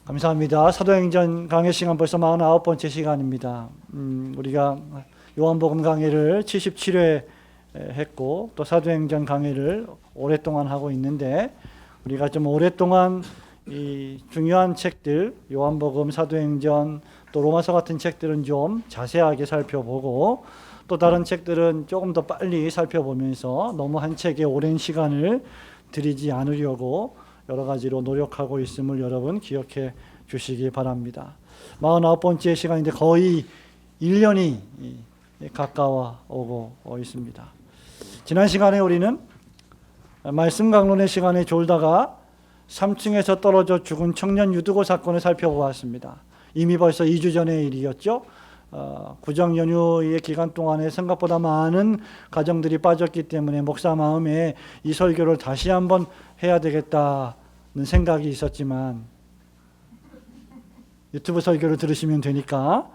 감사합니다. 사도행전 강의 시간 벌써 49번째 시간입니다. 우리가 요한복음 강의를 77회 했고 또 사도행전 강의를 오랫동안 하고 있는데 우리가 좀 오랫동안 이 중요한 책들 요한복음, 사도행전, 또 로마서 같은 책들은 좀 자세하게 살펴보고 또 다른 책들은 조금 더 빨리 살펴보면서 너무 한 책에 오랜 시간을 들이지 않으려고 여러 가지로 노력하고 있음을 여러분 기억해 주시기 바랍니다. 49번째 시간인데 거의 1년이 가까워 오고 있습니다. 지난 시간에 우리는 말씀 강론의 시간에 졸다가 3층에서 떨어져 죽은 청년 유두고 사건을 살펴보았습니다. 이미 벌써 2주 전의 일이었죠. 구정 연휴의 기간 동안에 생각보다 많은 가정들이 빠졌기 때문에 목사 마음에 이 설교를 다시 한번 해야 되겠다는 생각이 있었지만 유튜브 설교를 들으시면 되니까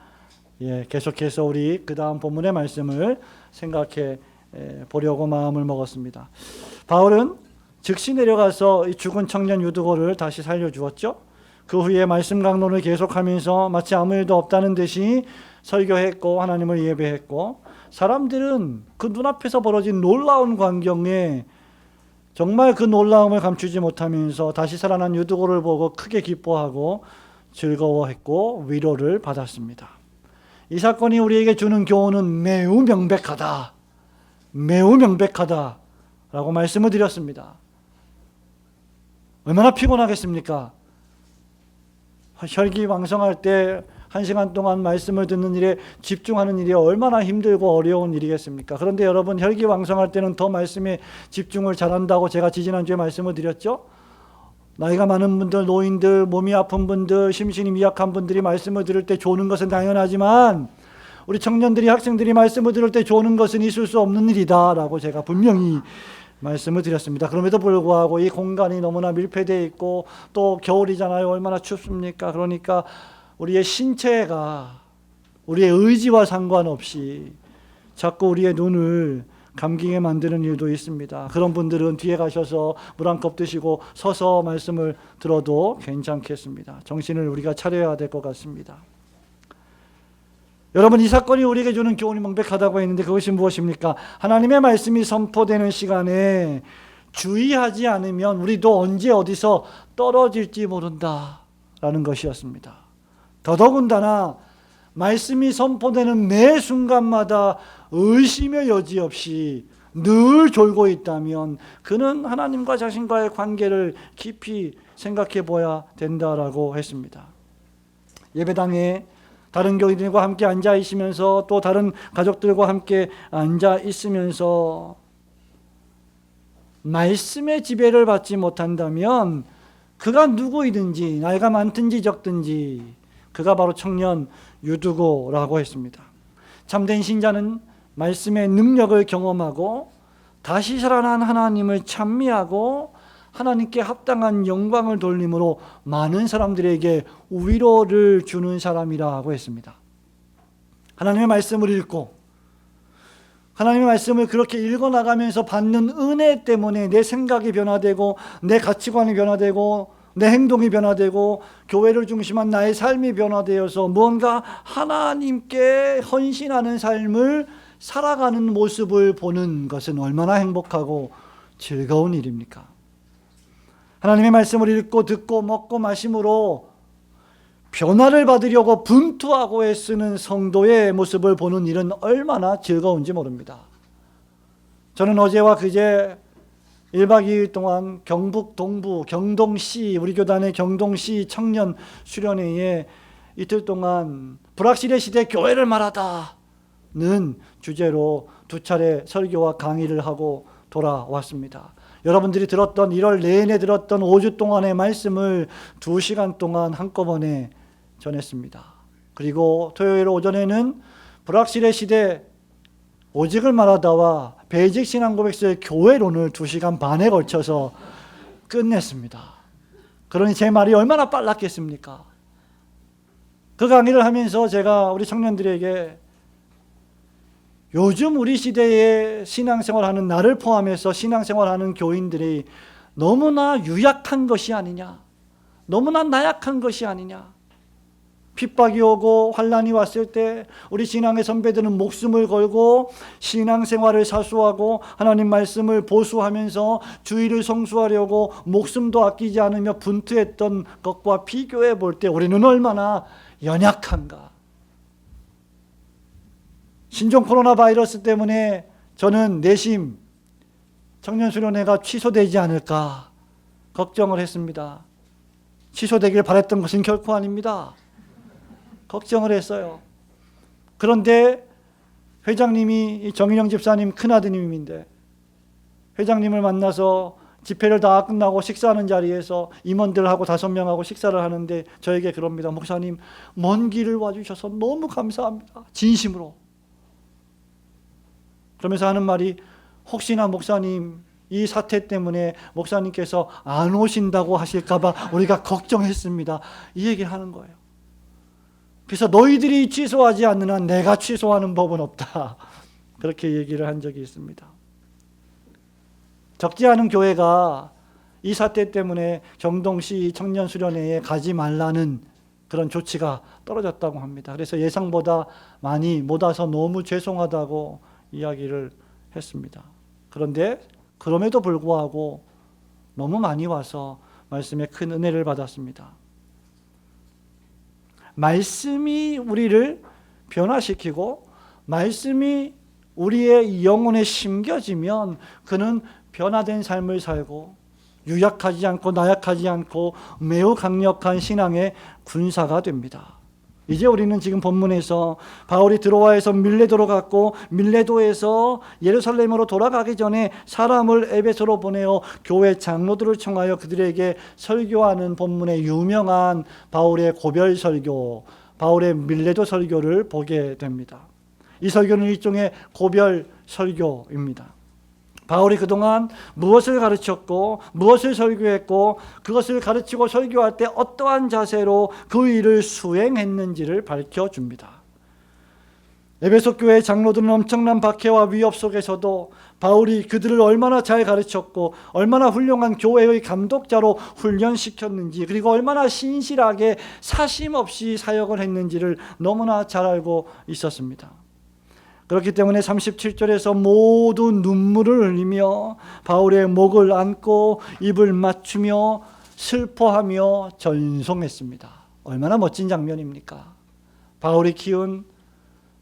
계속해서 우리 그 다음 본문의 말씀을 생각해 보려고 마음을 먹었습니다. 바울은 즉시 내려가서 이 죽은 청년 유두고를 다시 살려주었죠. 그 후에 말씀 강론을 계속하면서 마치 아무 일도 없다는 듯이 설교했고 하나님을 예배했고 사람들은 그 눈앞에서 벌어진 놀라운 광경에 정말 그 놀라움을 감추지 못하면서 다시 살아난 유두고를 보고 크게 기뻐하고 즐거워했고 위로를 받았습니다. 이 사건이 우리에게 주는 교훈은 매우 명백하다. 매우 명백하다라고 말씀을 드렸습니다. 얼마나 피곤하겠습니까? 혈기왕성할 때 1시간 동안 말씀을 듣는 일에 집중하는 일이 얼마나 힘들고 어려운 일이겠습니까? 그런데 여러분 혈기왕성할 때는 더 말씀에 집중을 잘한다고 제가 지지난주에 말씀을 드렸죠? 나이가 많은 분들, 노인들, 몸이 아픈 분들, 심신이 미약한 분들이 말씀을 들을 때 조는 것은 당연하지만 우리 청년들이, 학생들이 말씀을 들을 때 조는 것은 있을 수 없는 일이다 라고 제가 분명히 말씀을 드렸습니다. 그럼에도 불구하고 이 공간이 너무나 밀폐되어 있고 또 겨울이잖아요. 얼마나 춥습니까? 그러니까 우리의 신체가 우리의 의지와 상관없이 자꾸 우리의 눈을 감기게 만드는 일도 있습니다. 그런 분들은 뒤에 가셔서 물 한 컵 드시고 서서 말씀을 들어도 괜찮겠습니다. 정신을 우리가 차려야 될 것 같습니다. 여러분 이 사건이 우리에게 주는 교훈이 명백하다고 했는데 그것이 무엇입니까? 하나님의 말씀이 선포되는 시간에 주의하지 않으면 우리도 언제 어디서 떨어질지 모른다라는 것이었습니다. 더더군다나 말씀이 선포되는 매 순간마다 의심의 여지 없이 늘 졸고 있다면 그는 하나님과 자신과의 관계를 깊이 생각해 보아야 된다라고 했습니다. 예배당에 다른 교인들과 함께 앉아 있으면서 또 다른 가족들과 함께 앉아 있으면서 말씀의 지배를 받지 못한다면 그가 누구이든지 나이가 많든지 적든지 그가 바로 청년 유두고라고 했습니다. 참된 신자는 말씀의 능력을 경험하고 다시 살아난 하나님을 찬미하고 하나님께 합당한 영광을 돌림으로 많은 사람들에게 위로를 주는 사람이라고 했습니다. 하나님의 말씀을 읽고 하나님의 말씀을 그렇게 읽어나가면서 받는 은혜 때문에 내 생각이 변화되고 내 가치관이 변화되고 내 행동이 변화되고 교회를 중심한 나의 삶이 변화되어서 무언가 하나님께 헌신하는 삶을 살아가는 모습을 보는 것은 얼마나 행복하고 즐거운 일입니까? 하나님의 말씀을 읽고 듣고 먹고 마심으로 변화를 받으려고 분투하고 애쓰는 성도의 모습을 보는 일은 얼마나 즐거운지 모릅니다. 저는 어제와 그제 1박 2일 동안 경북 동부 경동시 우리 교단의 경동시 청년 수련회에 이틀 동안 불확실의 시대 교회를 말하다는 주제로 2차례 설교와 강의를 하고 돌아왔습니다. 여러분들이 들었던 1월 내내 들었던 5주 동안의 말씀을 2시간 동안 한꺼번에 전했습니다. 그리고 토요일 오전에는 불확실의 시대 오직을 말하다와 베이직 신앙 고백서의 교회론을 2시간 반에 걸쳐서 끝냈습니다. 그러니 제 말이 얼마나 빨랐겠습니까? 그 강의를 하면서 제가 우리 청년들에게 요즘 우리 시대에 신앙생활하는 나를 포함해서 신앙생활하는 교인들이 너무나 유약한 것이 아니냐, 너무나 나약한 것이 아니냐. 핍박이 오고 환난이 왔을 때 우리 신앙의 선배들은 목숨을 걸고 신앙생활을 사수하고 하나님 말씀을 보수하면서 주의를 성수하려고 목숨도 아끼지 않으며 분투했던 것과 비교해 볼 때 우리는 얼마나 연약한가. 신종 코로나 바이러스 때문에 저는 내심 청년수련회가 취소되지 않을까 걱정을 했습니다. 취소되길 바랬던 것은 결코 아닙니다. 걱정을 했어요. 그런데 회장님이 정인영 집사님 큰아드님인데 회장님을 만나서 집회를 다 끝나고 식사하는 자리에서 임원들하고 5명하고 식사를 하는데 저에게 그럽니다. 목사님, 먼 길을 와주셔서 너무 감사합니다. 진심으로. 그러면서 하는 말이, 혹시나 목사님 이 사태 때문에 목사님께서 안 오신다고 하실까 봐 우리가 걱정했습니다. 이 얘기를 하는 거예요. 그래서 너희들이 취소하지 않는 한 내가 취소하는 법은 없다. 그렇게 얘기를 한 적이 있습니다. 적지 않은 교회가 이 사태 때문에 경동시 청년수련회에 가지 말라는 그런 조치가 떨어졌다고 합니다. 그래서 예상보다 많이 못 와서 너무 죄송하다고 이야기를 했습니다. 그런데 그럼에도 불구하고 너무 많이 와서 말씀에 큰 은혜를 받았습니다. 말씀이 우리를 변화시키고 말씀이 우리의 영혼에 심겨지면 그는 변화된 삶을 살고 유약하지 않고 나약하지 않고 매우 강력한 신앙의 군사가 됩니다. 이제 우리는 지금 본문에서 바울이 드로아에서 밀레도로 갔고 밀레도에서 예루살렘으로 돌아가기 전에 사람을 에베소로 보내어 교회 장로들을 청하여 그들에게 설교하는 본문의 유명한 바울의 고별 설교, 바울의 밀레도 설교를 보게 됩니다. 이 설교는 일종의 고별 설교입니다. 바울이 그동안 무엇을 가르쳤고 무엇을 설교했고 그것을 가르치고 설교할 때 어떠한 자세로 그 일을 수행했는지를 밝혀줍니다. 에베소 교회 장로들은 엄청난 박해와 위협 속에서도 바울이 그들을 얼마나 잘 가르쳤고 얼마나 훌륭한 교회의 감독자로 훈련시켰는지 그리고 얼마나 신실하게 사심 없이 사역을 했는지를 너무나 잘 알고 있었습니다. 그렇기 때문에 37절에서 모두 눈물을 흘리며 바울의 목을 안고 입을 맞추며 슬퍼하며 전송했습니다. 얼마나 멋진 장면입니까? 바울이 키운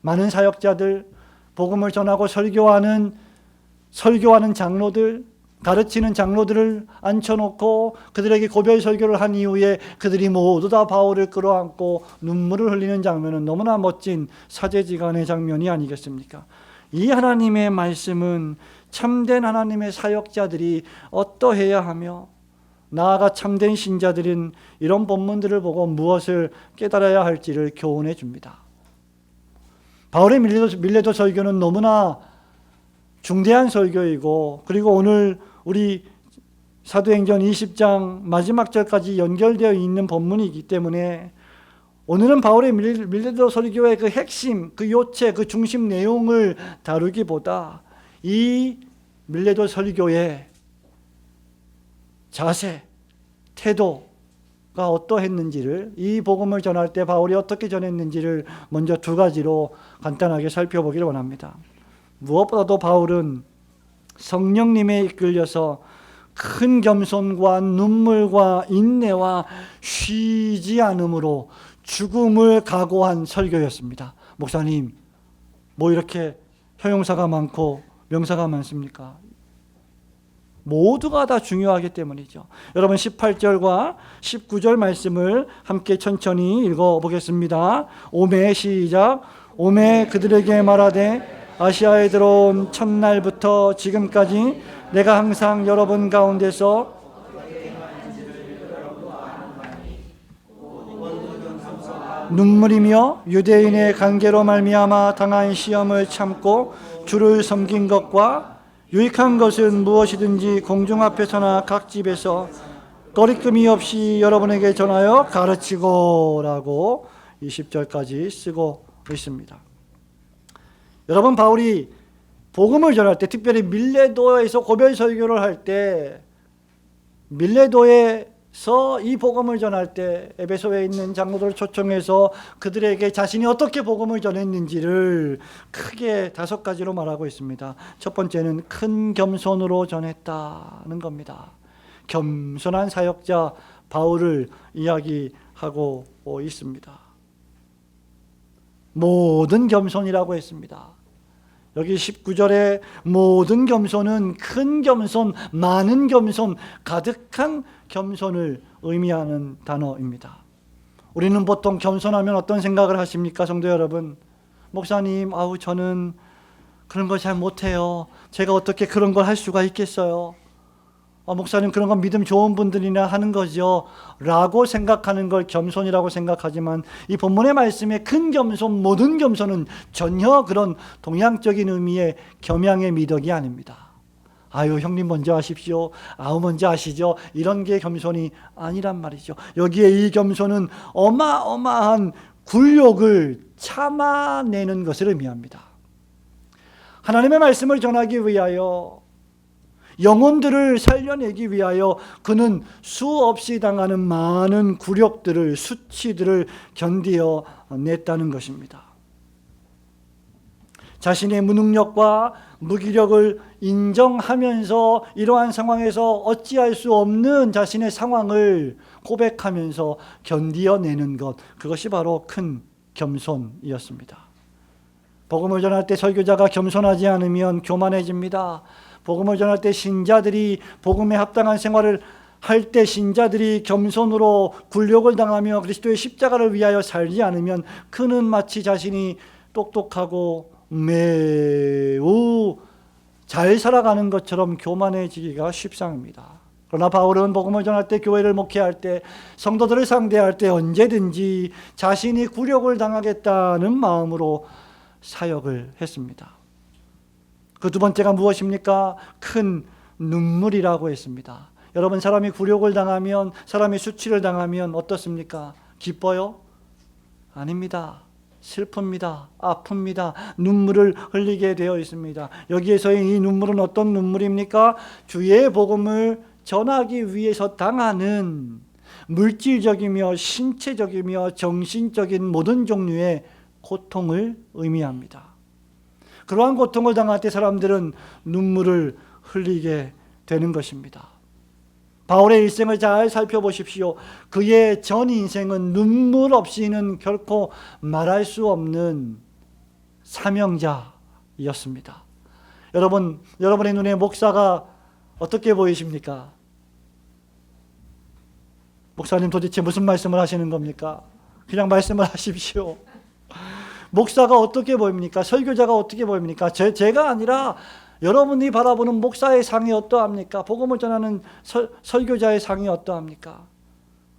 많은 사역자들, 복음을 전하고 설교하는 장로들, 가르치는 장로들을 앉혀놓고 그들에게 고별 설교를 한 이후에 그들이 모두 다 바울을 끌어안고 눈물을 흘리는 장면은 너무나 멋진 사제지간의 장면이 아니겠습니까? 이 하나님의 말씀은 참된 하나님의 사역자들이 어떠해야 하며 나아가 참된 신자들은 이런 본문들을 보고 무엇을 깨달아야 할지를 교훈해 줍니다. 바울의 밀레도 설교는 너무나 중대한 설교이고 그리고 오늘 우리 사도행전 20장 마지막 절까지 연결되어 있는 본문이기 때문에 오늘은 바울의 밀레도 설교의 그 핵심, 그 요체, 그 중심 내용을 다루기보다 이 밀레도 설교의 자세, 태도가 어떠했는지를 이 복음을 전할 때 바울이 어떻게 전했는지를 먼저 2가지로 간단하게 살펴보기를 원합니다. 무엇보다도 바울은 성령님에 이끌려서 큰 겸손과 눈물과 인내와 쉬지 않음으로 죽음을 각오한 설교였습니다. 목사님, 뭐 이렇게 형용사가 많고 명사가 많습니까? 모두가 다 중요하기 때문이죠. 여러분 18절과 19절 말씀을 함께 천천히 읽어보겠습니다. 오매 시작. 오매 그들에게 말하되 아시아에 들어온 첫날부터 지금까지 내가 항상 여러분 가운데서 눈물이며 유대인의 관계로 말미암아 당한 시험을 참고 주를 섬긴 것과 유익한 것은 무엇이든지 공중 앞에서나 각 집에서 거리낌이 없이 여러분에게 전하여 가르치고 라고 20절까지 쓰고 있습니다. 여러분, 바울이 복음을 전할 때 특별히 밀레도에서 고별 설교를 할 때 밀레도의 이 복음을 전할 때 에베소에 있는 장로들을 초청해서 그들에게 자신이 어떻게 복음을 전했는지를 크게 5가지로 말하고 있습니다. 첫 번째는 큰 겸손으로 전했다는 겁니다. 겸손한 사역자 바울을 이야기하고 있습니다. 모든 겸손이라고 했습니다. 여기 19절에 모든 겸손은 큰 겸손, 많은 겸손, 가득한 겸손을 의미하는 단어입니다. 우리는 보통 겸손하면 어떤 생각을 하십니까, 성도 여러분? 목사님, 저는 그런 걸 잘 못해요. 제가 어떻게 그런 걸 할 수가 있겠어요? 목사님, 그런 건 믿음 좋은 분들이나 하는 거죠 라고 생각하는 걸 겸손이라고 생각하지만, 이 본문의 말씀에 큰 겸손, 모든 겸손은 전혀 그런 동양적인 의미의 겸양의 미덕이 아닙니다. 형님 먼저 하십시오, 먼저 하시죠, 이런 게 겸손이 아니란 말이죠. 여기에 이 겸손은 어마어마한 굴욕을 참아내는 것을 의미합니다. 하나님의 말씀을 전하기 위하여, 영혼들을 살려내기 위하여 그는 수없이 당하는 많은 굴욕들을, 수치들을 견디어 냈다는 것입니다. 자신의 무능력과 무기력을 인정하면서 이러한 상황에서 어찌할 수 없는 자신의 상황을 고백하면서 견디어내는 것, 그것이 바로 큰 겸손이었습니다. 복음을 전할 때 설교자가 겸손하지 않으면 교만해집니다. 복음을 전할 때 신자들이 복음에 합당한 생활을 할 때 신자들이 겸손으로 굴욕을 당하며 그리스도의 십자가를 위하여 살지 않으면 그는 마치 자신이 똑똑하고 매우 잘 살아가는 것처럼 교만해지기가 쉽상입니다. 그러나 바울은 복음을 전할 때, 교회를 목회할 때, 성도들을 상대할 때 언제든지 자신이 굴욕을 당하겠다는 마음으로 사역을 했습니다. 그 두 번째가 무엇입니까? 큰 눈물이라고 했습니다. 여러분, 사람이 굴욕을 당하면, 사람이 수치를 당하면 어떻습니까? 기뻐요? 아닙니다. 슬픕니다. 아픕니다. 눈물을 흘리게 되어 있습니다. 여기에서의 이 눈물은 어떤 눈물입니까? 주의 복음을 전하기 위해서 당하는 물질적이며 신체적이며 정신적인 모든 종류의 고통을 의미합니다. 그러한 고통을 당할 때 사람들은 눈물을 흘리게 되는 것입니다. 바울의 일생을 잘 살펴보십시오. 그의 전 인생은 눈물 없이는 결코 말할 수 없는 사명자였습니다. 여러분의 눈에 목사가 어떻게 보이십니까? 목사님, 도대체 무슨 말씀을 하시는 겁니까? 그냥 말씀을 하십시오. 목사가 어떻게 보입니까? 설교자가 어떻게 보입니까? 제가 아니라 여러분이 바라보는 목사의 상이 어떠합니까? 복음을 전하는 설교자의 상이 어떠합니까?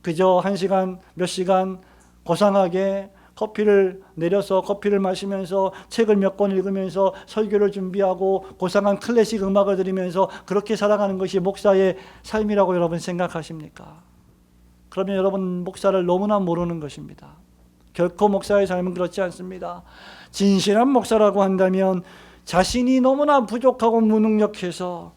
그저 1시간, 몇 시간 고상하게 커피를 내려서 커피를 마시면서 책을 몇 권 읽으면서 설교를 준비하고 고상한 클래식 음악을 들으면서 그렇게 살아가는 것이 목사의 삶이라고 여러분 생각하십니까? 그러면 여러분 목사를 너무나 모르는 것입니다. 결코 목사의 삶은 그렇지 않습니다. 진실한 목사라고 한다면 자신이 너무나 부족하고 무능력해서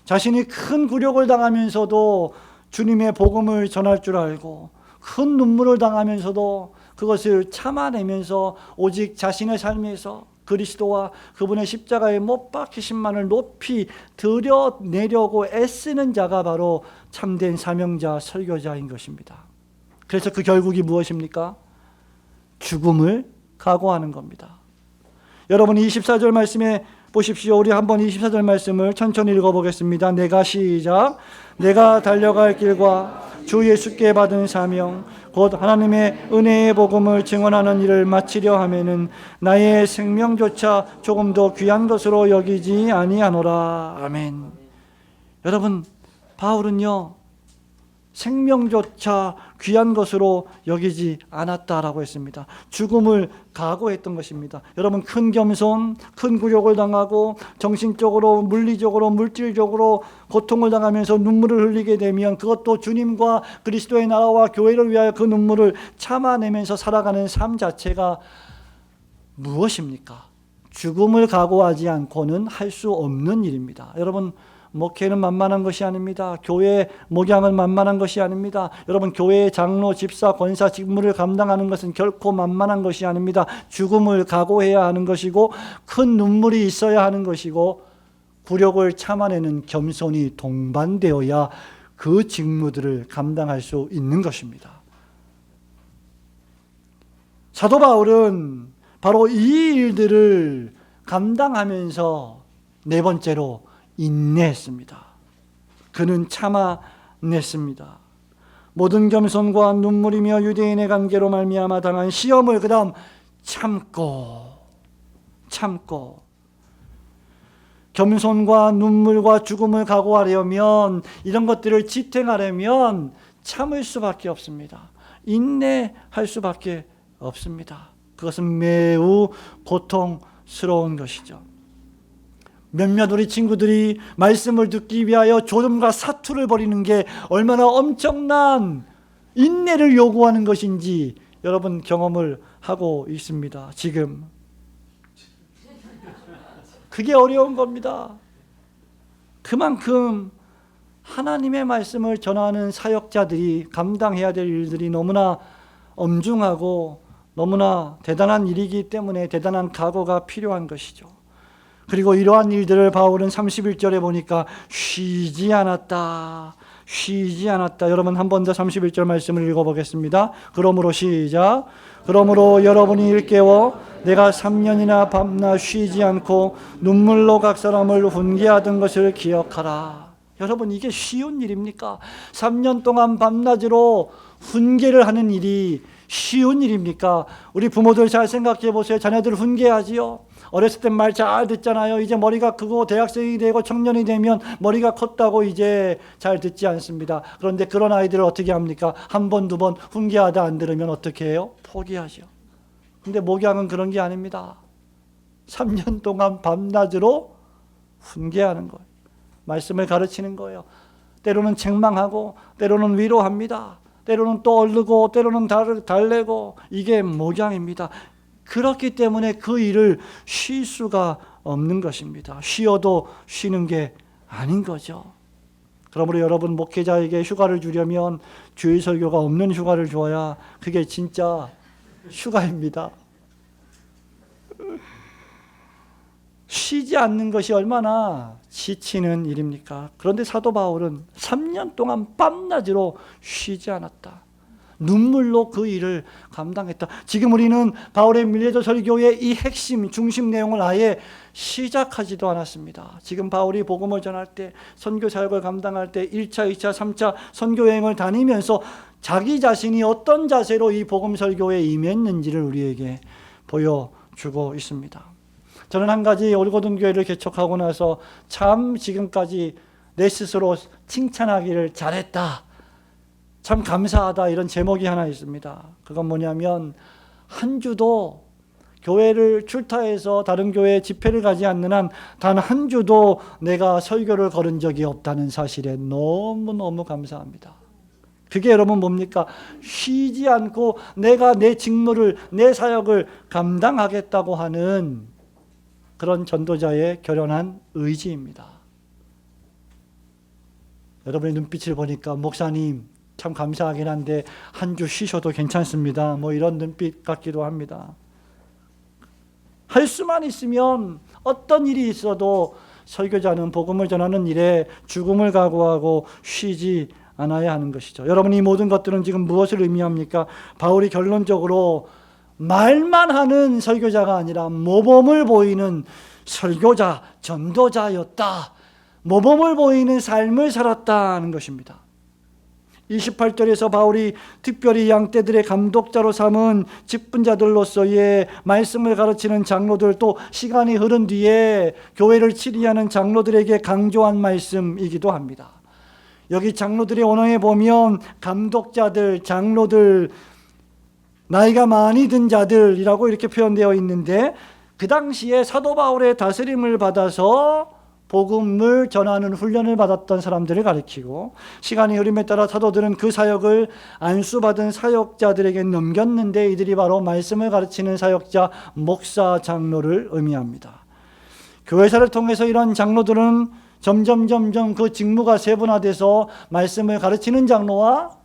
자신이 큰 굴욕을 당하면서도 주님의 복음을 전할 줄 알고 큰 눈물을 당하면서도 그것을 참아내면서 오직 자신의 삶에서 그리스도와 그분의 십자가에 못 박히심만을 높이 드러내려고 애쓰는 자가 바로 참된 사명자, 설교자인 것입니다. 그래서 그 결국이 무엇입니까? 죽음을 각오하는 겁니다. 여러분 24절 말씀에 보십시오. 우리 한번 24절 말씀을 천천히 읽어보겠습니다. 내가 달려갈 길과 주 예수께 받은 사명 곧 하나님의 은혜의 복음을 증언하는 일을 마치려 하면은 나의 생명조차 조금 더 귀한 것으로 여기지 아니하노라. 아멘. 여러분, 바울은요 생명조차 귀한 것으로 여기지 않았다라고 했습니다. 죽음을 각오했던 것입니다. 여러분, 큰 겸손, 큰 굴욕을 당하고 정신적으로, 물리적으로, 물질적으로 고통을 당하면서 눈물을 흘리게 되면 그것도 주님과 그리스도의 나라와 교회를 위하여 그 눈물을 참아내면서 살아가는 삶 자체가 무엇입니까? 죽음을 각오하지 않고는 할 수 없는 일입니다. 여러분, 목회는 만만한 것이 아닙니다. 교회 목양은 만만한 것이 아닙니다. 여러분, 교회의 장로, 집사, 권사 직무를 감당하는 것은 결코 만만한 것이 아닙니다. 죽음을 각오해야 하는 것이고 큰 눈물이 있어야 하는 것이고 굴욕을 참아내는 겸손이 동반되어야 그 직무들을 감당할 수 있는 것입니다. 사도 바울은 바로 이 일들을 감당하면서 네 번째로 인내했습니다. 그는 참아냈습니다. 모든 겸손과 눈물이며 유대인의 관계로 말미암아 당한 시험을 그 다음 참고 겸손과 눈물과 죽음을 각오하려면, 이런 것들을 지탱하려면 참을 수밖에 없습니다. 인내할 수밖에 없습니다. 그것은 매우 고통스러운 것이죠. 몇몇 우리 친구들이 말씀을 듣기 위하여 조름과 사투를 벌이는 게 얼마나 엄청난 인내를 요구하는 것인지 여러분 경험을 하고 있습니다. 지금 그게 어려운 겁니다. 그만큼 하나님의 말씀을 전하는 사역자들이 감당해야 될 일들이 너무나 엄중하고 너무나 대단한 일이기 때문에 대단한 각오가 필요한 것이죠. 그리고 이러한 일들을 바울은 31절에 보니까 쉬지 않았다. 여러분 한 번 더 31절 말씀을 읽어보겠습니다. 그러므로 시작. 그러므로 여러분이 일깨워 내가 3년이나 밤낮 쉬지 않고 눈물로 각 사람을 훈계하던 것을 기억하라. 여러분, 이게 쉬운 일입니까? 3년 동안 밤낮으로 훈계를 하는 일이 쉬운 일입니까? 우리 부모들 잘 생각해 보세요. 자녀들 훈계하지요. 어렸을 땐 말 잘 듣잖아요. 이제 머리가 크고 대학생이 되고 청년이 되면 머리가 컸다고 이제 잘 듣지 않습니다. 그런데 그런 아이들을 어떻게 합니까? 한 번, 두 번 훈계하다 안 들으면 어떻게 해요? 포기하죠. 근데 목양은 그런 게 아닙니다. 3년 동안 밤낮으로 훈계하는 거예요. 말씀을 가르치는 거예요. 때로는 책망하고 때로는 위로합니다. 때로는 또 얼르고 때로는 달래고, 이게 목양입니다. 그렇기 때문에 그 일을 쉴 수가 없는 것입니다. 쉬어도 쉬는 게 아닌 거죠. 그러므로 여러분, 목회자에게 휴가를 주려면 주일 설교가 없는 휴가를 줘야 그게 진짜 휴가입니다. 쉬지 않는 것이 얼마나 지치는 일입니까? 그런데 사도 바울은 3년 동안 밤낮으로 쉬지 않았다. 눈물로 그 일을 감당했다. 지금 우리는 바울의 밀레도 설교의 이 핵심, 중심 내용을 아예 시작하지도 않았습니다. 지금 바울이 복음을 전할 때, 선교 사역을 감당할 때 1차, 2차, 3차 선교 여행을 다니면서 자기 자신이 어떤 자세로 이 복음 설교에 임했는지를 우리에게 보여주고 있습니다. 저는 한 가지 올고든 교회를 개척하고 나서 참 지금까지 내 스스로 칭찬하기를 잘했다, 참 감사하다, 이런 제목이 하나 있습니다. 그건 뭐냐면, 한 주도 교회를 출타해서 다른 교회에 집회를 가지 않는 한 단 한 주도 내가 설교를 걸은 적이 없다는 사실에 너무너무 감사합니다. 그게 여러분 뭡니까? 쉬지 않고 내가 내 직무를, 내 사역을 감당하겠다고 하는 그런 전도자의 결연한 의지입니다. 여러분의 눈빛을 보니까 목사님 참 감사하긴 한데 한 주 쉬셔도 괜찮습니다, 뭐 이런 눈빛 같기도 합니다. 할 수만 있으면 어떤 일이 있어도 설교자는 복음을 전하는 일에 죽음을 각오하고 쉬지 않아야 하는 것이죠. 여러분, 이 모든 것들은 지금 무엇을 의미합니까? 바울이 결론적으로 말만 하는 설교자가 아니라 모범을 보이는 설교자, 전도자였다. 모범을 보이는 삶을 살았다는 것입니다. 28절에서 바울이 특별히 양떼들의 감독자로 삼은 직분자들로서의 말씀을 가르치는 장로들, 또 시간이 흐른 뒤에 교회를 치리하는 장로들에게 강조한 말씀이기도 합니다. 여기 장로들의 언어에 보면 감독자들, 장로들, 나이가 많이 든 자들이라고 이렇게 표현되어 있는데, 그 당시에 사도 바울의 다스림을 받아서 복음을 전하는 훈련을 받았던 사람들을 가리키고, 시간이 흐름에 따라 사도들은 그 사역을 안수받은 사역자들에게 넘겼는데, 이들이 바로 말씀을 가르치는 사역자, 목사, 장로를 의미합니다. 교회사를 통해서 이런 장로들은 점점 그 직무가 세분화돼서 말씀을 가르치는 장로와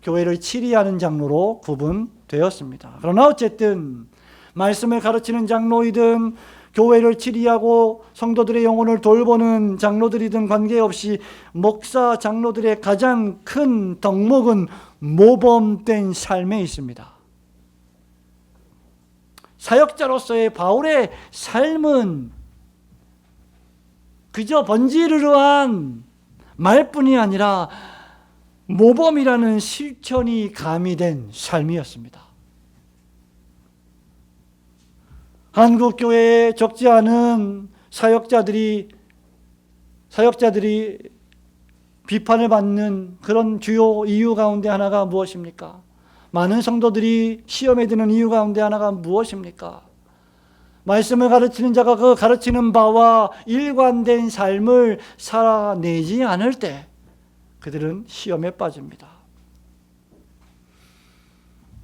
교회를 치리하는 장로로 구분되었습니다. 그러나 어쨌든 말씀을 가르치는 장로이든 교회를 치리하고 성도들의 영혼을 돌보는 장로들이든 관계없이 목사 장로들의 가장 큰 덕목은 모범된 삶에 있습니다. 사역자로서의 바울의 삶은 그저 번지르르한 말뿐이 아니라 모범이라는 실천이 가미된 삶이었습니다. 한국 교회에 적지 않은 사역자들이 비판을 받는 그런 주요 이유 가운데 하나가 무엇입니까? 많은 성도들이 시험에 드는 이유 가운데 하나가 무엇입니까? 말씀을 가르치는 자가 그 가르치는 바와 일관된 삶을 살아내지 않을 때 그들은 시험에 빠집니다.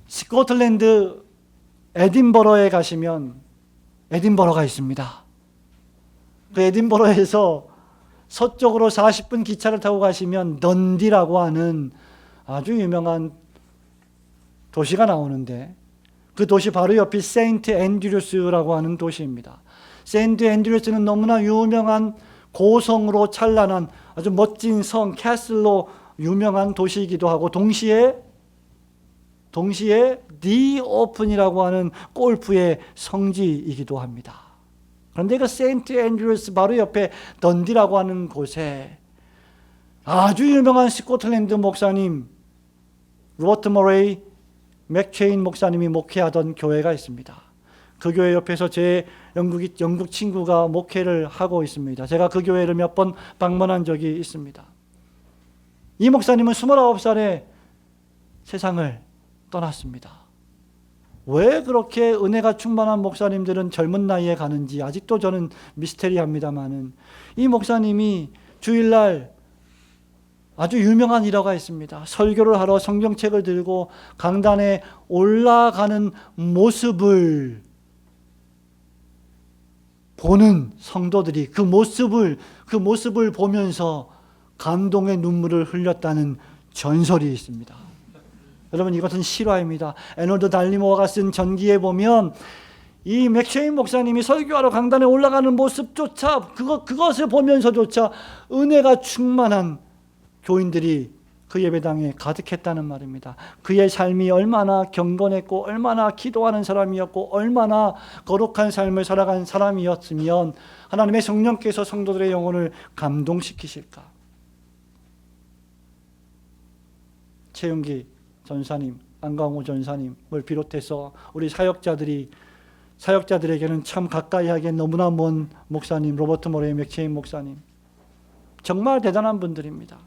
스코틀랜드 에딘버러에 가시면 에딘버러가 있습니다. 그 에딘버러에서 서쪽으로 40분 기차를 타고 가시면 던디라고 하는 아주 유명한 도시가 나오는데 그 도시 바로 옆이 세인트 앤드류스라고 하는 도시입니다. 세인트 앤드류스는 너무나 유명한 고성으로 찬란한 아주 멋진 성 캐슬로 유명한 도시이기도 하고 동시에 디 오픈이라고 하는 골프의 성지이기도 합니다. 그런데 그 세인트 앤드류스 바로 옆에 던디라고 하는 곳에 아주 유명한 스코틀랜드 목사님 로버트 머레이 맥체인 목사님이 목회하던 교회가 있습니다. 그 교회 옆에서 제 영국 친구가 목회를 하고 있습니다. 제가 그 교회를 몇 번 방문한 적이 있습니다. 이 목사님은 29살에 세상을 떠났습니다. 왜 그렇게 은혜가 충만한 목사님들은 젊은 나이에 가는지 아직도 저는 미스테리합니다만은 이 목사님이 주일날 아주 유명한 일화가 있습니다. 설교를 하러 성경책을 들고 강단에 올라가는 모습을 보는 성도들이 그 모습을 보면서 감동의 눈물을 흘렸다는 전설이 있습니다. 여러분, 이것은 실화입니다. 에너드 달리모어가 쓴 전기에 보면 이 맥체인 목사님이 설교하러 강단에 올라가는 모습조차 그것을 보면서조차 은혜가 충만한 교인들이 그 예배당에 가득했다는 말입니다. 그의 삶이 얼마나 경건했고 얼마나 기도하는 사람이었고 얼마나 거룩한 삶을 살아간 사람이었으면 하나님의 성령께서 성도들의 영혼을 감동시키실까. 최윤기 전사님, 안강호 전사님을 비롯해서 우리 사역자들에게는 참 가까이 하기엔 너무나 먼 목사님 로버트 모레이 맥체인 목사님, 정말 대단한 분들입니다.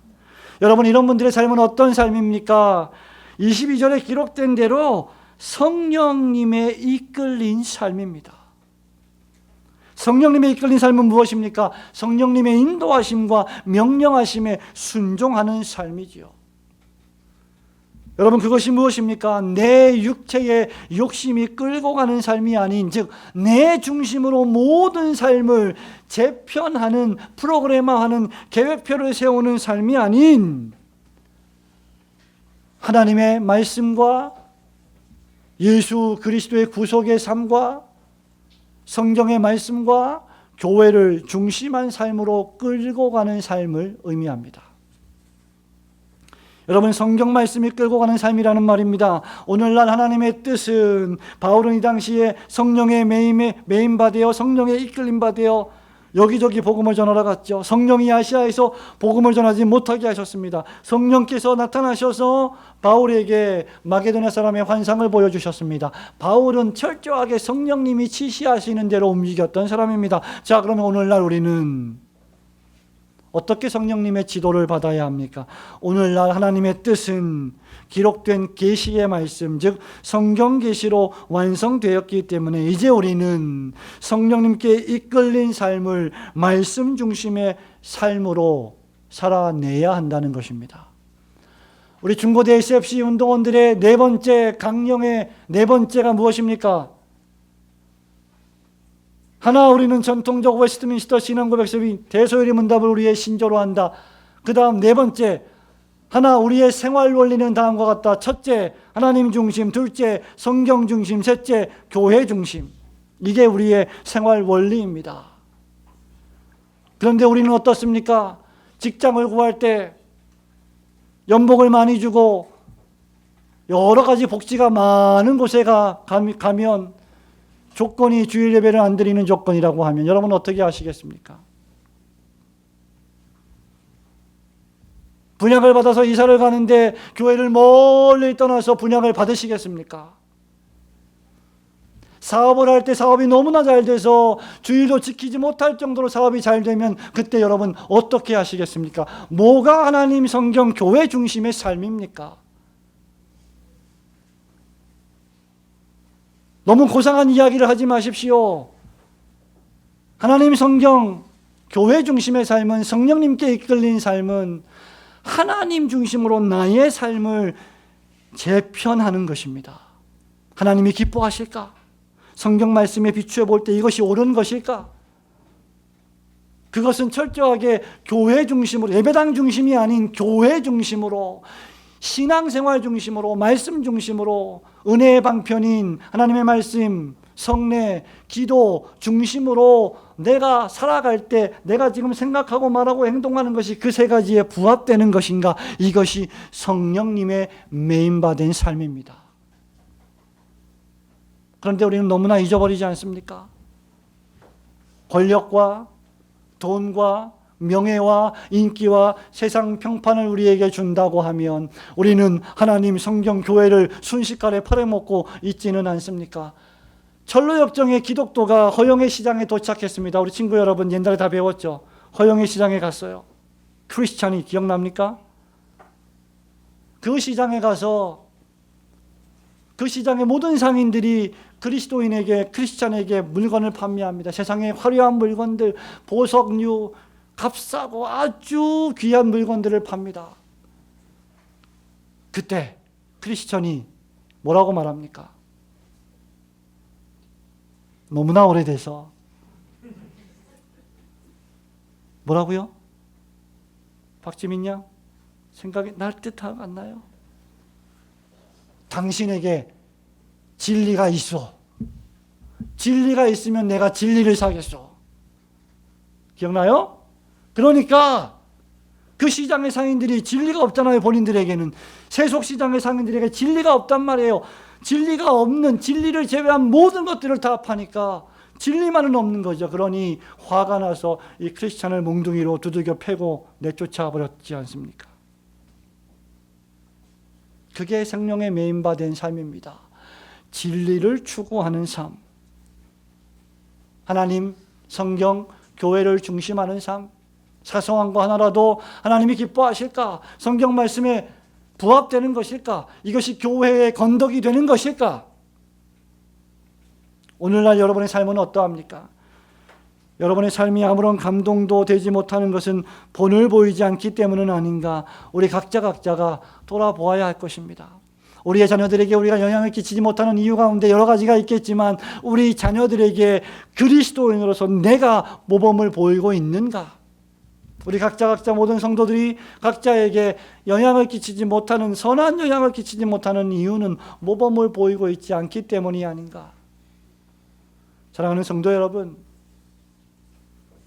여러분, 이런 분들의 삶은 어떤 삶입니까? 22절에 기록된 대로 성령님의 이끌린 삶입니다. 성령님의 이끌린 삶은 무엇입니까? 성령님의 인도하심과 명령하심에 순종하는 삶이지요. 여러분, 그것이 무엇입니까? 내 육체의 욕심이 끌고 가는 삶이 아닌, 즉 내 중심으로 모든 삶을 재편하는, 프로그래머하는, 계획표를 세우는 삶이 아닌 하나님의 말씀과 예수 그리스도의 구속의 삶과 성경의 말씀과 교회를 중심한 삶으로 끌고 가는 삶을 의미합니다. 여러분, 성경 말씀이 끌고 가는 삶이라는 말입니다. 오늘날 하나님의 뜻은 바울은 이 당시에 성령의 메인바되어 성령의 이끌림바되어 여기저기 복음을 전하러 갔죠. 성령이 아시아에서 복음을 전하지 못하게 하셨습니다. 성령께서 나타나셔서 바울에게 마게도냐 사람의 환상을 보여주셨습니다. 바울은 철저하게 성령님이 지시하시는 대로 움직였던 사람입니다. 자, 그러면 오늘날 우리는 어떻게 성령님의 지도를 받아야 합니까? 오늘날 하나님의 뜻은 기록된 계시의 말씀, 즉 성경 계시로 완성되었기 때문에 이제 우리는 성령님께 이끌린 삶을 말씀 중심의 삶으로 살아내야 한다는 것입니다. 우리 중고대 SFC 운동원들의 네 번째 강령의 네 번째가 무엇입니까? 하나, 우리는 전통적 웨스트민스터 신앙고백서인 대소요리 문답을 우리의 신조로 한다. 그 다음 네 번째, 하나, 우리의 생활 원리는 다음과 같다. 첫째, 하나님 중심. 둘째, 성경 중심. 셋째, 교회 중심. 이게 우리의 생활 원리입니다. 그런데 우리는 어떻습니까? 직장을 구할 때 연봉을 많이 주고 여러 가지 복지가 많은 곳에 가면 조건이 주일 예배를 안 드리는 조건이라고 하면 여러분 어떻게 하시겠습니까? 분양을 받아서 이사를 가는데 교회를 멀리 떠나서 분양을 받으시겠습니까? 사업을 할 때 사업이 너무나 잘 돼서 주일도 지키지 못할 정도로 사업이 잘 되면 그때 여러분 어떻게 하시겠습니까? 뭐가 하나님, 성경, 교회 중심의 삶입니까? 너무 고상한 이야기를 하지 마십시오. 하나님, 성경, 교회 중심의 삶은, 성령님께 이끌린 삶은 하나님 중심으로 나의 삶을 재편하는 것입니다. 하나님이 기뻐하실까? 성경 말씀에 비추어 볼 때 이것이 옳은 것일까? 그것은 철저하게 교회 중심으로, 예배당 중심이 아닌 교회 중심으로, 신앙생활 중심으로, 말씀 중심으로, 은혜의 방편인 하나님의 말씀, 성례, 기도 중심으로 내가 살아갈 때 내가 지금 생각하고 말하고 행동하는 것이 그 세 가지에 부합되는 것인가? 이것이 성령님의 메인바된 삶입니다. 그런데 우리는 너무나 잊어버리지 않습니까? 권력과 돈과 명예와 인기와 세상 평판을 우리에게 준다고 하면 우리는 하나님, 성경, 교회를 순식간에 팔아먹고 있지는 않습니까? 철로역정의 기독도가 허영의 시장에 도착했습니다. 우리 친구 여러분 옛날에 다 배웠죠? 허영의 시장에 갔어요. 크리스찬이 기억납니까? 그 시장에 가서 그 시장의 모든 상인들이 그리스도인에게, 크리스찬에게 물건을 판매합니다. 세상에 화려한 물건들, 보석류, 값싸고 아주 귀한 물건들을 팝니다. 그때 크리스천이 뭐라고 말합니까? 너무나 오래돼서 뭐라고요? 박지민 양 생각이 날 듯 안 나요? 당신에게 진리가 있어. 진리가 있으면 내가 진리를 사겠어. 기억나요? 그러니까 그 시장의 상인들이 진리가 없잖아요. 본인들에게는. 세속시장의 상인들에게 진리가 없단 말이에요. 진리가 없는, 진리를 제외한 모든 것들을 다 파니까 진리만은 없는 거죠. 그러니 화가 나서 이 크리스찬을 몽둥이로 두들겨 패고 내쫓아 버렸지 않습니까? 그게 성령의 메인바된 삶입니다. 진리를 추구하는 삶, 하나님, 성경, 교회를 중심하는 삶. 사소한 거 하나라도 하나님이 기뻐하실까? 성경 말씀에 부합되는 것일까? 이것이 교회의 건덕이 되는 것일까? 오늘날 여러분의 삶은 어떠합니까? 여러분의 삶이 아무런 감동도 되지 못하는 것은 본을 보이지 않기 때문은 아닌가? 우리 각자가 돌아보아야 할 것입니다. 우리의 자녀들에게 우리가 영향을 끼치지 못하는 이유 가운데 여러 가지가 있겠지만 우리 자녀들에게 그리스도인으로서 내가 모범을 보이고 있는가? 우리 각자 모든 성도들이 각자에게 영향을 끼치지 못하는, 선한 영향을 끼치지 못하는 이유는 모범을 보이고 있지 않기 때문이 아닌가? 사랑하는 성도 여러분,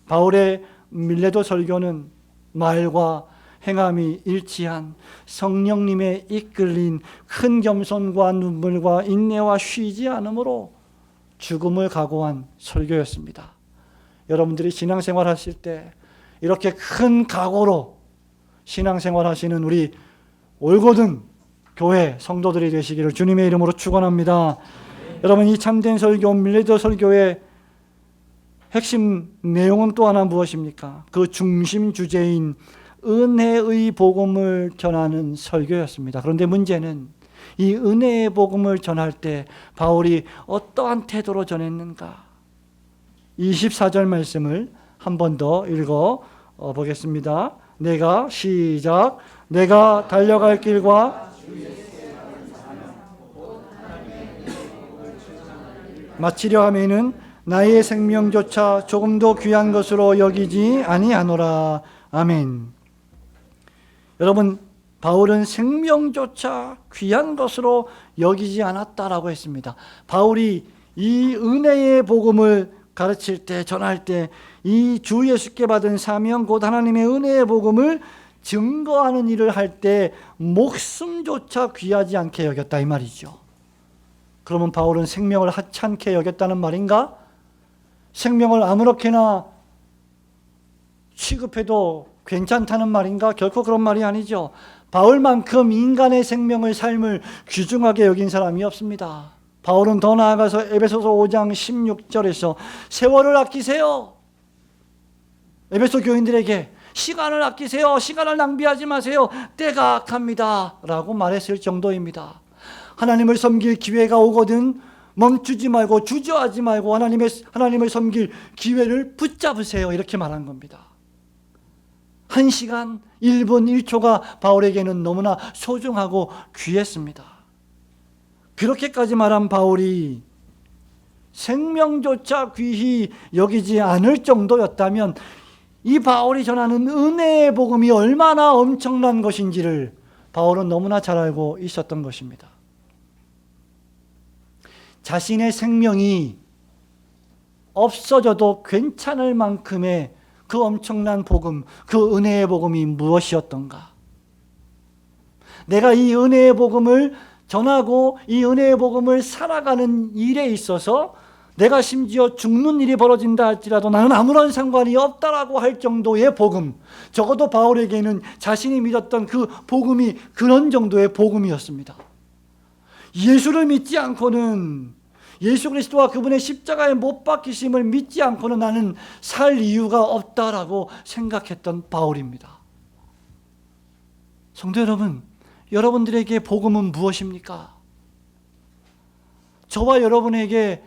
바울의 밀레도 설교는 말과 행함이 일치한 성령님의 이끌린 큰 겸손과 눈물과 인내와 쉬지 않음으로 죽음을 각오한 설교였습니다. 여러분들이 신앙생활 하실 때 이렇게 큰 각오로 신앙생활 하시는 우리 올고든 교회 성도들이 되시기를 주님의 이름으로 축원합니다. 여러분, 이 참된 설교, 밀레도 설교의 핵심 내용은 또 하나 무엇입니까? 그 중심 주제인 은혜의 복음을 전하는 설교였습니다. 그런데 문제는 이 은혜의 복음을 전할 때 바울이 어떠한 태도로 전했는가? 24절 말씀을 한 번 더 읽어 보겠습니다. 내가 달려갈 길과 마치려 하면은 나의 생명조차 조금도 귀한 것으로 여기지 아니하노라. 아멘. 여러분, 바울은 생명조차 귀한 것으로 여기지 않았다라고 했습니다. 바울이 이 은혜의 복음을 가르칠 때, 전할 때, 이 주 예수께 받은 사명, 곧 하나님의 은혜의 복음을 증거하는 일을 할 때 목숨조차 귀하지 않게 여겼다 이 말이죠. 그러면 바울은 생명을 하찮게 여겼다는 말인가? 생명을 아무렇게나 취급해도 괜찮다는 말인가? 결코 그런 말이 아니죠. 바울만큼 인간의 생명을, 삶을 귀중하게 여긴 사람이 없습니다. 바울은 더 나아가서 에베소서 5장 16절에서 세월을 아끼세요. 에베소 교인들에게 시간을 아끼세요. 시간을 낭비하지 마세요. 때가 악합니다 라고 말했을 정도입니다. 하나님을 섬길 기회가 오거든 멈추지 말고, 주저하지 말고 하나님을 섬길 기회를 붙잡으세요, 이렇게 말한 겁니다. 1시간, 1분, 1초가 바울에게는 너무나 소중하고 귀했습니다. 그렇게까지 말한 바울이 생명조차 귀히 여기지 않을 정도였다면 이 바울이 전하는 은혜의 복음이 얼마나 엄청난 것인지를 바울은 너무나 잘 알고 있었던 것입니다. 자신의 생명이 없어져도 괜찮을 만큼의 그 엄청난 복음, 그 은혜의 복음이 무엇이었던가? 내가 이 은혜의 복음을 전하고 이 은혜의 복음을 살아가는 일에 있어서 내가 심지어 죽는 일이 벌어진다 할지라도 나는 아무런 상관이 없다라고 할 정도의 복음, 적어도 바울에게는 자신이 믿었던 그 복음이 그런 정도의 복음이었습니다. 예수를 믿지 않고는, 예수 그리스도와 그분의 십자가에 못 박히심을 믿지 않고는 나는 살 이유가 없다라고 생각했던 바울입니다. 성도 여러분, 여러분들에게 복음은 무엇입니까? 저와 여러분에게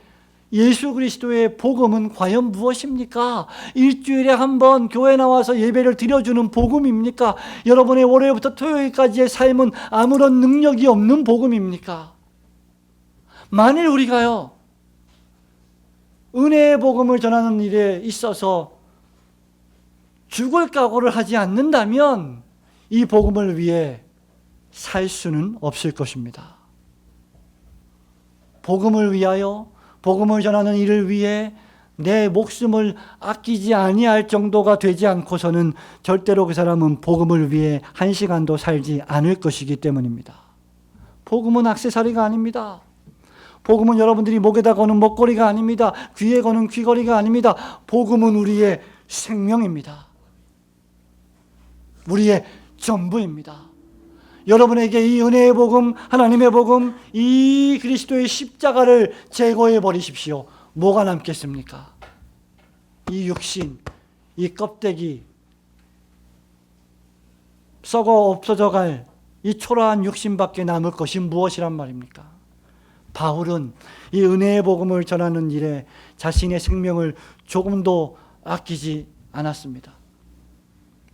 예수 그리스도의 복음은 과연 무엇입니까? 일주일에 한 번 교회 나와서 예배를 드려주는 복음입니까? 여러분의 월요일부터 토요일까지의 삶은 아무런 능력이 없는 복음입니까? 만일 우리가요, 은혜의 복음을 전하는 일에 있어서 죽을 각오를 하지 않는다면 이 복음을 위해 살 수는 없을 것입니다. 복음을 위하여, 복음을 전하는 일을 위해 내 목숨을 아끼지 아니할 정도가 되지 않고서는 절대로 그 사람은 복음을 위해 한 시간도 살지 않을 것이기 때문입니다. 복음은 액세서리가 아닙니다. 복음은 여러분들이 목에다 거는 목걸이가 아닙니다. 귀에 거는 귀걸이가 아닙니다. 복음은 우리의 생명입니다. 우리의 전부입니다. 여러분에게 이 은혜의 복음, 하나님의 복음, 이 그리스도의 십자가를 제거해 버리십시오. 뭐가 남겠습니까? 이 육신, 이 껍데기, 썩어 없어져 갈 이 초라한 육신밖에 남을 것이 무엇이란 말입니까? 바울은 이 은혜의 복음을 전하는 일에 자신의 생명을 조금도 아끼지 않았습니다.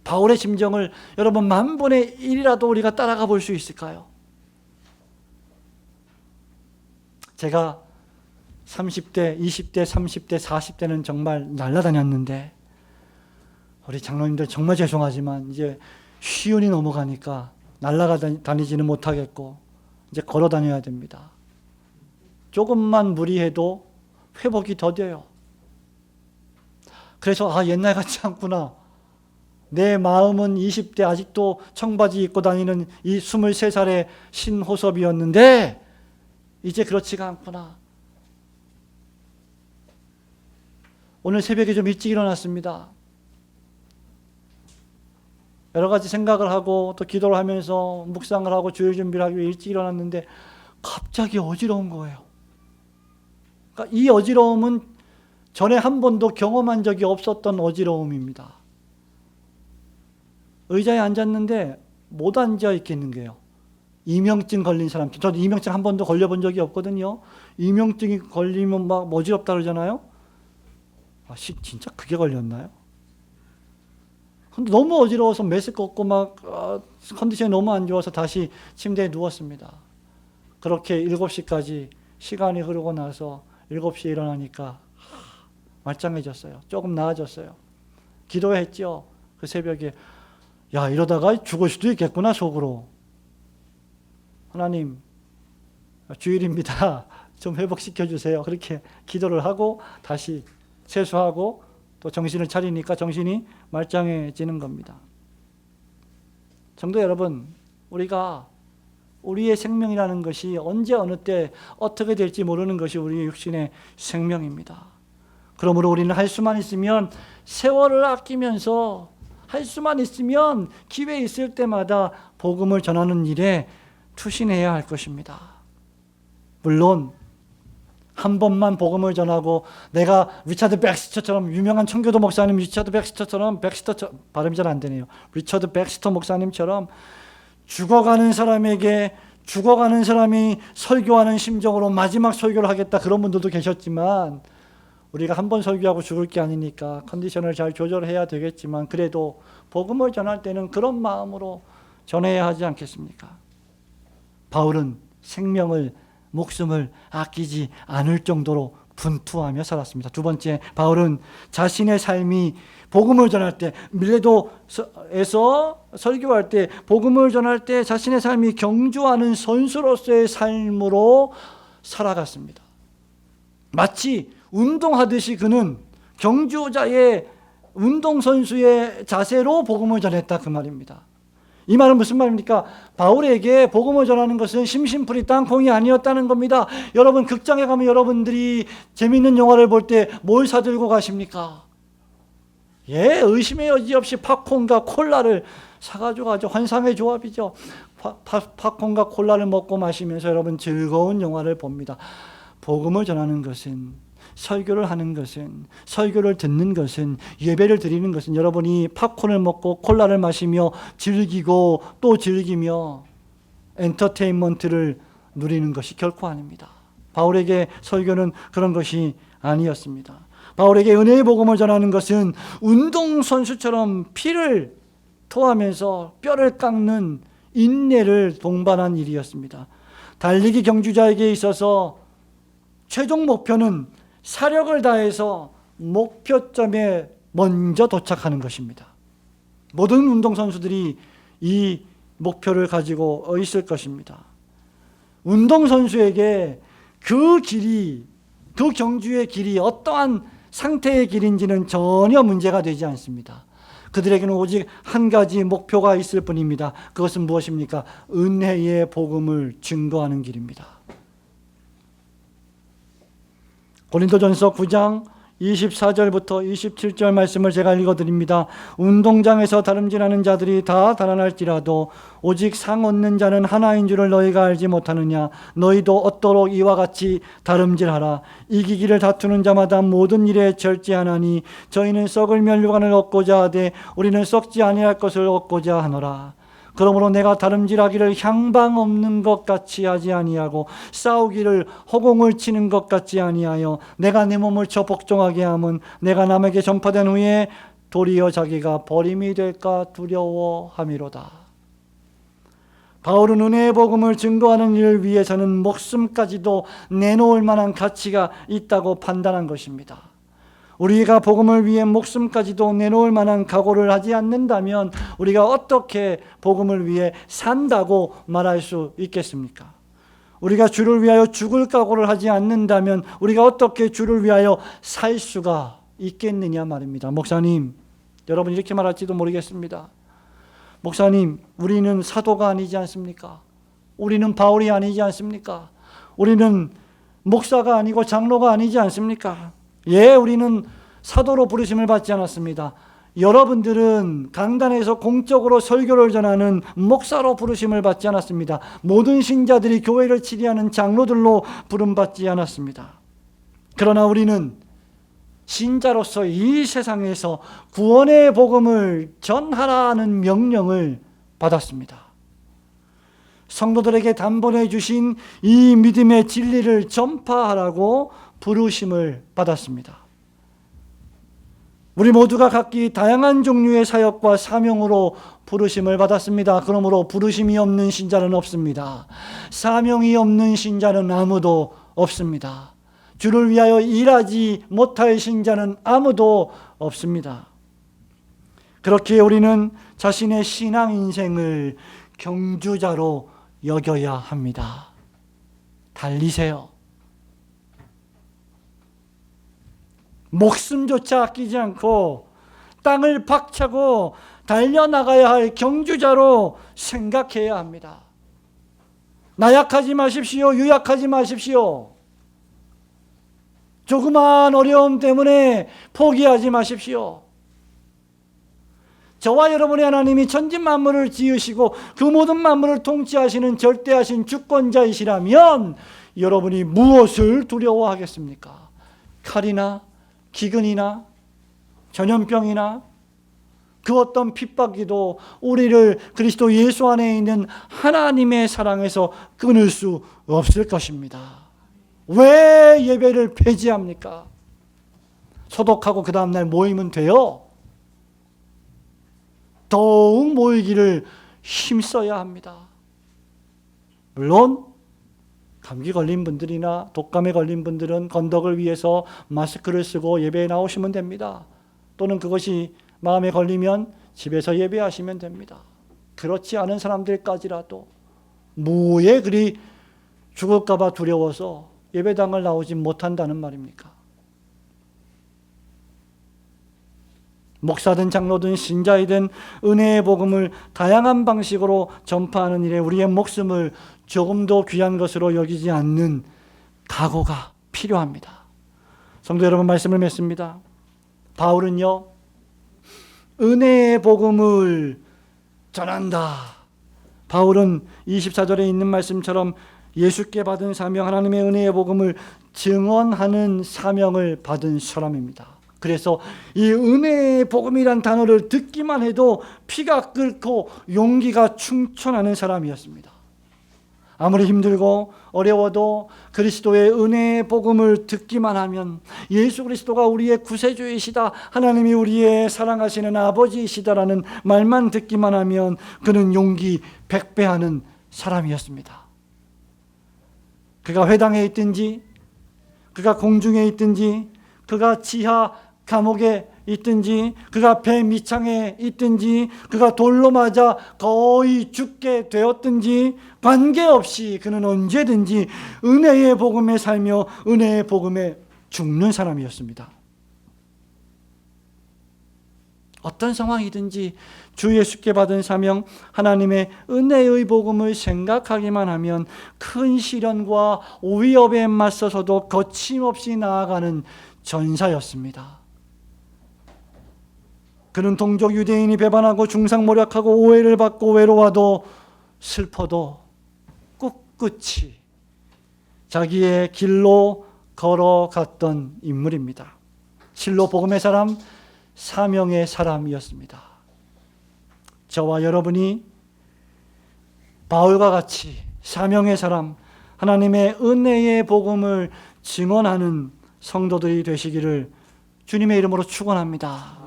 바울의 심정을 여러분 만분의 1이라도 우리가 따라가 볼 수 있을까요? 제가 30대, 20대, 30대, 40대는 정말 날아다녔는데 우리 장로님들 정말 죄송하지만 이제 쉬운이 넘어가니까 날아다니지는 못하겠고 이제 걸어 다녀야 됩니다. 조금만 무리해도 회복이 더뎌요. 그래서 옛날 같지 않구나. 내 마음은 20대 아직도 청바지 입고 다니는 이 23살의 신호섭이었는데 이제 그렇지가 않구나. 오늘 새벽에 좀 일찍 일어났습니다. 여러 가지 생각을 하고 또 기도를 하면서 묵상을 하고 주일 준비를 하기 위해 일찍 일어났는데 갑자기 어지러운 거예요. 그러니까 이 어지러움은 전에 한 번도 경험한 적이 없었던 어지러움입니다. 의자에 앉았는데 못 앉아 있겠는 게요. 이명증 걸린 사람, 저도 이명증 한 번도 걸려본 적이 없거든요. 이명증이 걸리면 막 어지럽다 그러잖아요. 진짜 그게 걸렸나요? 근데 너무 어지러워서 메스 걷고 막 컨디션이 너무 안 좋아서 다시 침대에 누웠습니다. 그렇게 7시까지 시간이 흐르고 나서 7시에 일어나니까 말짱해졌어요. 조금 나아졌어요. 기도했죠. 그 새벽에 야, 이러다가 죽을 수도 있겠구나 속으로. 하나님, 주일입니다. 좀 회복시켜 주세요. 그렇게 기도를 하고 다시 세수하고 또 정신을 차리니까 정신이 말짱해지는 겁니다. 성도 여러분, 우리의 생명이라는 것이 언제 어느 때 어떻게 될지 모르는 것이 우리의 육신의 생명입니다. 그러므로 우리는 할 수만 있으면 세월을 아끼면서 할 수만 있으면 기회 있을 때마다 복음을 전하는 일에 투신해야 할 것입니다. 물론 한 번만 복음을 전하고 내가 리처드 백스터처럼 유명한 청교도 목사님 리처드 백스터처럼 발음이 잘 안 되네요. 리처드 백스터 목사님처럼 죽어가는 사람이 설교하는 심정으로 마지막 설교를 하겠다 그런 분들도 계셨지만 우리가 한 번 설교하고 죽을 게 아니니까 컨디션을 잘 조절해야 되겠지만 그래도 복음을 전할 때는 그런 마음으로 전해야 하지 않겠습니까? 바울은 생명을 목숨을 아끼지 않을 정도로 분투하며 살았습니다. 두 번째, 바울은 자신의 삶이 복음을 전할 때 밀레도에서 설교할 때 복음을 전할 때 자신의 삶이 경주하는 선수로서의 삶으로 살아갔습니다. 마치 운동하듯이 그는 경주자의 운동선수의 자세로 복음을 전했다 그 말입니다. 이 말은 무슨 말입니까? 바울에게 복음을 전하는 것은 심심풀이 땅콩이 아니었다는 겁니다. 여러분 극장에 가면 여러분들이 재미있는 영화를 볼 때 뭘 사들고 가십니까? 의심의 여지 없이 팝콘과 콜라를 사가지고 가죠. 환상의 조합이죠. 팝콘과 콜라를 먹고 마시면서 여러분 즐거운 영화를 봅니다. 복음을 전하는 것은 설교를 하는 것은 설교를 듣는 것은 예배를 드리는 것은 여러분이 팝콘을 먹고 콜라를 마시며 즐기고 또 즐기며 엔터테인먼트를 누리는 것이 결코 아닙니다. 바울에게 설교는 그런 것이 아니었습니다. 바울에게 은혜의 복음을 전하는 것은 운동선수처럼 피를 토하면서 뼈를 깎는 인내를 동반한 일이었습니다. 달리기 경주자에게 있어서 최종 목표는 사력을 다해서 목표점에 먼저 도착하는 것입니다. 모든 운동선수들이 이 목표를 가지고 있을 것입니다. 운동선수에게 그 길이, 그 경주의 길이 어떠한 상태의 길인지는 전혀 문제가 되지 않습니다. 그들에게는 오직 한 가지 목표가 있을 뿐입니다. 그것은 무엇입니까? 은혜의 복음을 증거하는 길입니다. 고린도전서 9장 24절부터 27절 말씀을 제가 읽어드립니다. 운동장에서 다름질하는 자들이 다 달아날지라도 오직 상 얻는 자는 하나인 줄을 너희가 알지 못하느냐. 너희도 얻도록 이와 같이 다름질하라. 이기기를 다투는 자마다 모든 일에 절제하나니 저희는 썩을 면류관을 얻고자 하되 우리는 썩지 아니할 것을 얻고자 하노라. 그러므로 내가 다름질하기를 향방 없는 것 같이 하지 아니하고 싸우기를 허공을 치는 것 같지 아니하여 내가 내 몸을 쳐 복종하게 함은 내가 남에게 전파된 후에 도리어 자기가 버림이 될까 두려워함이로다. 바울은 은혜의 복음을 증거하는 일을 위해서는 목숨까지도 내놓을 만한 가치가 있다고 판단한 것입니다. 우리가 복음을 위해 목숨까지도 내놓을 만한 각오를 하지 않는다면 우리가 어떻게 복음을 위해 산다고 말할 수 있겠습니까? 우리가 주를 위하여 죽을 각오를 하지 않는다면 우리가 어떻게 주를 위하여 살 수가 있겠느냐 말입니다. 목사님, 여러분 이렇게 말할지도 모르겠습니다. 목사님, 우리는 사도가 아니지 않습니까? 우리는 바울이 아니지 않습니까? 우리는 목사가 아니고 장로가 아니지 않습니까? 우리는 사도로 부르심을 받지 않았습니다. 여러분들은 강단에서 공적으로 설교를 전하는 목사로 부르심을 받지 않았습니다. 모든 신자들이 교회를 치리하는 장로들로 부름받지 않았습니다. 그러나 우리는 신자로서 이 세상에서 구원의 복음을 전하라는 명령을 받았습니다. 성도들에게 단번에 주신 이 믿음의 진리를 전파하라고 부르심을 받았습니다. 우리 모두가 각기 다양한 종류의 사역과 사명으로 부르심을 받았습니다. 그러므로 부르심이 없는 신자는 없습니다. 사명이 없는 신자는 아무도 없습니다. 주를 위하여 일하지 못할 신자는 아무도 없습니다. 그렇게 우리는 자신의 신앙 인생을 경주자로 여겨야 합니다. 달리세요. 목숨조차 아끼지 않고 땅을 박차고 달려나가야 할 경주자로 생각해야 합니다. 나약하지 마십시오. 유약하지 마십시오. 조그마한 어려움 때문에 포기하지 마십시오. 저와 여러분의 하나님이 천지 만물을 지으시고 그 모든 만물을 통치하시는 절대하신 주권자이시라면 여러분이 무엇을 두려워하겠습니까? 칼이나 기근이나 전염병이나 그 어떤 핍박이도 우리를 그리스도 예수 안에 있는 하나님의 사랑에서 끊을 수 없을 것입니다. 왜 예배를 폐지합니까? 소독하고 그 다음날 모이면 돼요. 더욱 모이기를 힘써야 합니다. 물론 감기 걸린 분들이나 독감에 걸린 분들은 건덕을 위해서 마스크를 쓰고 예배에 나오시면 됩니다. 또는 그것이 마음에 걸리면 집에서 예배하시면 됩니다. 그렇지 않은 사람들까지라도 뭐에 그리 죽을까 봐 두려워서 예배당을 나오지 못한다는 말입니까? 목사든 장로든 신자이든 은혜의 복음을 다양한 방식으로 전파하는 일에 우리의 목숨을 조금도 귀한 것으로 여기지 않는 각오가 필요합니다. 성도 여러분, 말씀을 맺습니다. 바울은요, 은혜의 복음을 전한다. 바울은 24절에 있는 말씀처럼 예수께 받은 사명, 하나님의 은혜의 복음을 증언하는 사명을 받은 사람입니다. 그래서 이 은혜의 복음이란 단어를 듣기만 해도 피가 끓고 용기가 충천하는 사람이었습니다. 아무리 힘들고 어려워도 그리스도의 은혜의 복음을 듣기만 하면, 예수 그리스도가 우리의 구세주이시다, 하나님이 우리의 사랑하시는 아버지이시다라는 말만 듣기만 하면 그는 용기 100배하는 사람이었습니다. 그가 회당에 있든지, 그가 공중에 있든지, 그가 지하 감옥에 있든지, 그가 배 밑창에 있든지, 그가 돌로 맞아 거의 죽게 되었든지 관계없이 그는 언제든지 은혜의 복음에 살며 은혜의 복음에 죽는 사람이었습니다. 어떤 상황이든지 주 예수께 받은 사명, 하나님의 은혜의 복음을 생각하기만 하면 큰 시련과 위협에 맞서서도 거침없이 나아가는 전사였습니다. 그는 동족 유대인이 배반하고 중상모략하고 오해를 받고 외로워도 슬퍼도 꿋꿋이 자기의 길로 걸어갔던 인물입니다. 실로 복음의 사람, 사명의 사람이었습니다. 저와 여러분이 바울과 같이 사명의 사람, 하나님의 은혜의 복음을 증언하는 성도들이 되시기를 주님의 이름으로 축원합니다.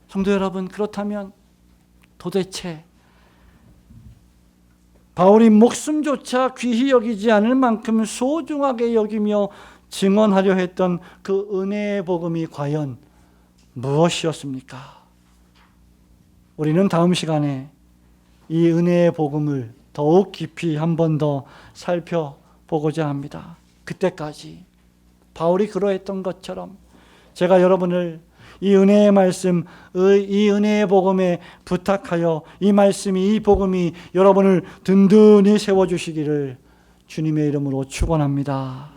성도 여러분, 그렇다면 도대체 바울이 목숨조차 귀히 여기지 않을 만큼 소중하게 여기며 증언하려 했던 그 은혜의 복음이 과연 무엇이었습니까? 우리는 다음 시간에 이 은혜의 복음을 더욱 깊이 한 번 더 살펴보고자 합니다. 그때까지 바울이 그러했던 것처럼 제가 여러분을 이 은혜의 말씀, 이 은혜의 복음에 부탁하여 이 말씀이, 이 복음이 여러분을 든든히 세워주시기를 주님의 이름으로 축원합니다.